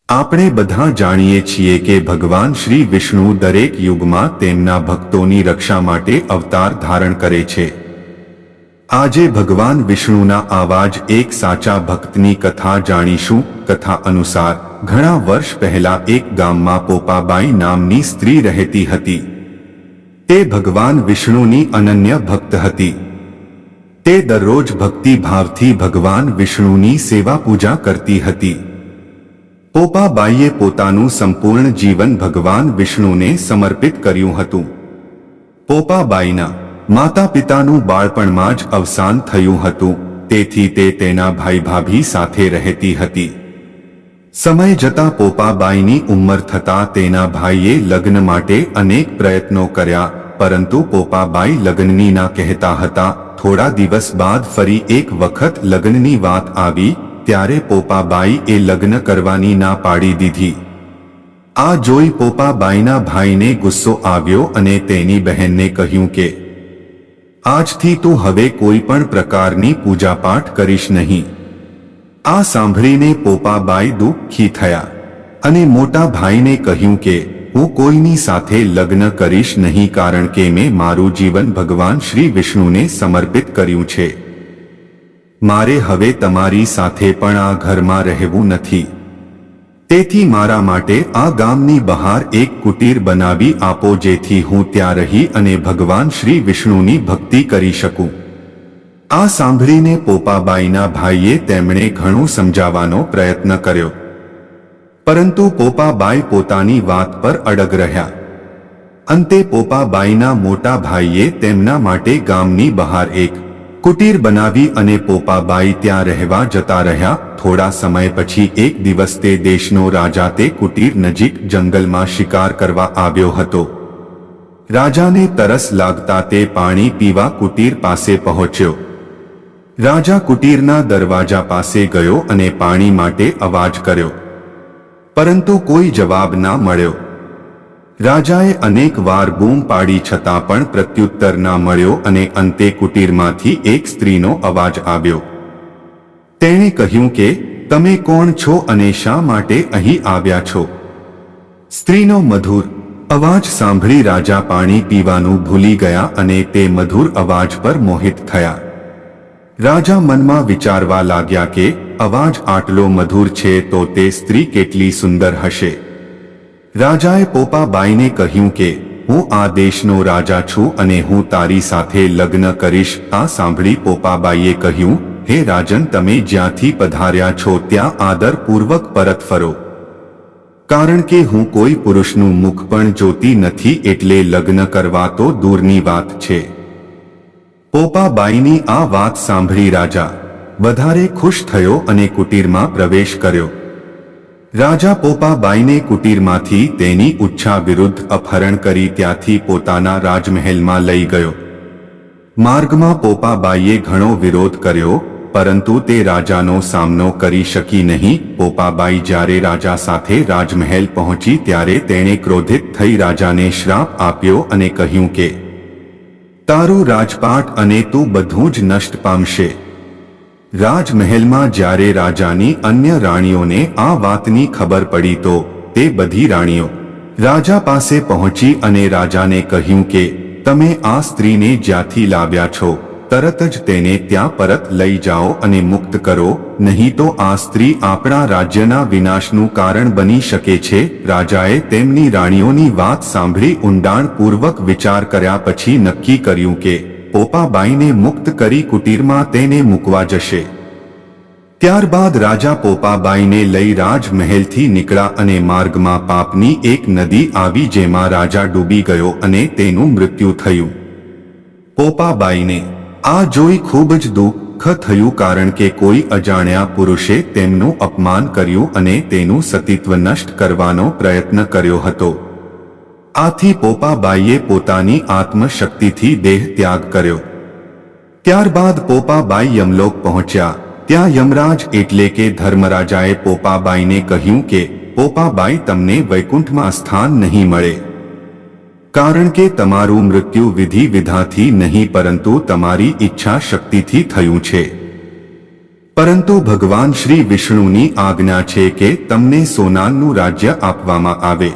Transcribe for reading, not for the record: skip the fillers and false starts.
આપણે બધા જાણીએ છીએ કે ભગવાન શ્રી વિષ્ણુ દરેક યુગમાં તેમના ભક્તોની રક્ષા માટે અવતાર ધારણ કરે છે। આજે ભગવાન વિષ્ણુના આવા જ એક સાચા ભક્તની કથા જાણીશું। કથા અનુસાર ઘણા વર્ષ પહેલા એક ગામમાં પોપાબાઈ નામની સ્ત્રી રહેતી હતી। તે ભગવાન વિષ્ણુની અનન્ય ભક્ત હતી। તે દરરોજ ભક્તિ ભાવથી ભગવાન વિષ્ણુની સેવા પૂજા કરતી હતી। પોપાબાઈએ પોતાનું સંપૂર્ણ જીવન ભગવાન વિષ્ણુને સમર્પિત કર્યું હતું। પોપાબાઈના માતા પિતાનું બાળપણમાં જ અવસાન થયું હતું, તેથી તે તેના ભાઈ ભાભી સાથે રહેતી હતી। સમય જતાં પોપાબાઈની ઉંમર થતાં તેના ભાઈએ લગ્ન માટે અનેક પ્રયત્નો કર્યા, પરંતુ પોપાબાઈ લગ્નની ના કહેતા હતા। થોડા દિવસ બાદ ફરી એક વખત લગ્નની વાત આવી ત્યારે પોપાબાઈએ લગ્ન કરવાની ના પાડી દીધી। આ જોઈ પોપાબાઈના ભાઈને ગુસ્સો આવ્યો અને તેની બહેનને કહ્યું કે આજથી તું હવે કોઈ પણ પ્રકારની પૂજાપાઠ કરીશ નહીં। આ સાંભળીને પોપાબાઈ દુઃખી થયા અને મોટા ભાઈને કહ્યું કે હું કોઈની સાથે લગ્ન કરીશ નહીં, કારણ કે મેં મારું જીવન ભગવાન શ્રી વિષ્ણુને સમર્પિત કર્યું છે। મારે હવે તમારી સાથે પણ આ ઘરમાં રહેવું નથી। તેથી મારા માટે આ ગામની બહાર એક કુટીર બનાવી આપો, જેથી હું ત્યાં રહી અને ભગવાન શ્રી વિષ્ણુની ભક્તિ કરી શકું। આ સાંભળીને પોપાબાઈના ભાઈએ તેમણે ઘણું સમજાવવાનો પ્રયત્ન કર્યો, પરંતુ પોપાબાઈ પોતાની વાત પર અડગ રહ્યા। અંતે પોપાબાઈના મોટા ભાઈએ તેમના માટે ગામની બહાર એક કુટીર બનાવી અને પોપાબાઈ ત્યાં રહેવા જતા રહ્યા। થોડા સમય પછી એક દિવસ તે દેશનો રાજા તે કુટીર નજીક જંગલમાં શિકાર કરવા આવ્યો હતો। રાજાને તરસ લાગતા તે પાણી પીવા કુટીર પાસે પહોંચ્યો। રાજા કુટીરના દરવાજા પાસે ગયો અને પાણી માટે અવાજ કર્યો, પરંતુ કોઈ જવાબ ના મળ્યો। રાજાએ અનેક વાર બૂમ પાડી છતાં પણ પ્રત્યુત્તર ના મળ્યો અને અંતે કુટીરમાંથી એક સ્ત્રીનો અવાજ આવ્યો। તેણે કહ્યું કે તમે કોણ છો અને શા માટે અહીં આવ્યા છો? સ્ત્રીનો મધુર અવાજ સાંભળી રાજા પાણી પીવાનું ભૂલી ગયા અને તે મધુર અવાજ પર મોહિત થયા। રાજા મનમાં વિચારવા લાગ્યા કે અવાજ આટલો મધુર છે તો તે સ્ત્રી કેટલી સુંદર હશે। રાજાએ પોપાબાઈને કહ્યું કે હું આ દેશનો રાજા છું અને હું તારી સાથે લગ્ન કરીશ। આ સાંભળી પોપાબાઈએ કહ્યું, હે રાજન, તમે જ્યાંથી પધાર્યા છો ત્યાં આદરપૂર્વક પરત ફરો, કારણ કે હું કોઈ પુરુષનું મુખ પણ જોતી નથી, એટલે લગ્ન કરવા તો દૂરની વાત છે। પોપાબાઈની આ વાત સાંભળી રાજા વધારે ખુશ થયો અને કુટીરમાં પ્રવેશ કર્યો। રાજા પોપાબાઈને કુટીરમાંથી તેની ઈચ્છા વિરુદ્ધ અપહરણ કરી ત્યાંથી પોતાના રાજમહેલમાં લઈ ગયો। માર્ગમાં પોપાબાઈએ ઘણો વિરોધ કર્યો, પરંતુ તે રાજાનો સામનો કરી શકી નહીં। પોપાબાઈ જ્યારે રાજા સાથે રાજમહેલ પહોંચી ત્યારે તેણે ક્રોધિત થઈ રાજાને શ્રાપ આપ્યો અને કહ્યું કે તારું રાજપાટ અને તું બધું જ નષ્ટ પામશે। રાજમહેલમાં જ્યારે રાજાની અન્ય રાણીઓને આ વાતની ખબર પડી તો તે બધી રાણીઓ રાજા પાસે પહોંચી અને રાજાને કહ્યું કે તમે આ સ્ત્રીને જ્યાંથી લાવ્યા છો તરત જ તેને ત્યાં પરત લઈ જાઓ અને મુક્ત કરો, નહીં તો આ સ્ત્રી આપણા રાજ્યના વિનાશનું કારણ બની શકે છે। રાજાએ તેમની રાણીઓની વાત સાંભળી ઊંડાણપૂર્વક વિચાર કર્યા પછી નક્કી કર્યું કે પોપાબાઈને મુક્ત કરી કુટીરમાં તેને મૂકવા જશે। ત્યારબાદ રાજા પોપાબાઈને લઈ રાજમહેલથી નીકળ્યા અને માર્ગમાં પાપની એક નદી આવી જેમાં રાજા ડૂબી ગયો અને તેનું મૃત્યુ થયું। પોપાબાઈને આ જોઈ ખૂબ જ દુઃખ થયું, કારણ કે કોઈ અજાણ્યા પુરુષે તેમનું અપમાન કર્યું અને તેનું સતીત્વ નષ્ટ કરવાનો પ્રયત્ન કર્યો હતો। આથી પોપાબાઈએ પોતાની આત્મશક્તિથી દેહ ત્યાગ કર્યો। ત્યારબાદ પોપાબાઈ યમલોક પહોંચ્યા। ત્યાં યમરાજ એટલે કે ધર્મરાજાએ પોપાબાઈને કહ્યું કે પોપાબાઈ, તમને વૈકુંઠમાં સ્થાન નહીં મળે, કારણ કે તમારું મૃત્યુ વિધિ વિધાથી નહીં પરંતુ તમારી ઈચ્છા શક્તિથી થયું છે। પરંતુ ભગવાન શ્રી વિષ્ણુની આજ્ઞા છે કે તમને સોનાનનું રાજ્ય આપવામાં આવે.